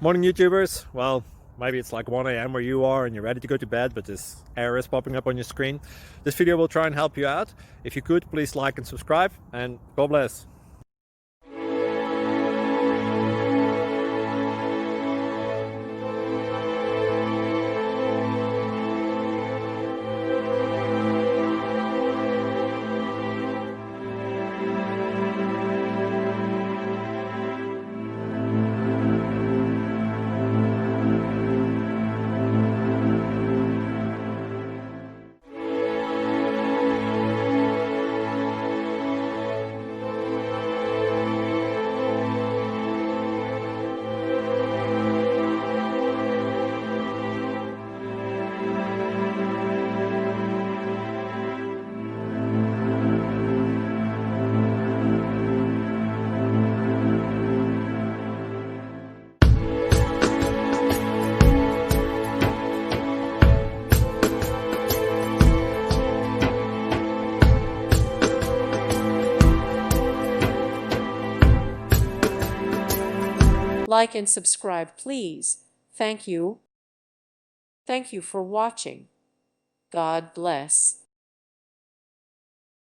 Morning YouTubers. Well, maybe it's like 1 a.m. where you are and you're ready to go to bed, but this error is popping up on your screen. This video will try and help you out. If you could, please like and subscribe, and God bless. Like and subscribe, please. Thank you. Thank you for watching. God bless.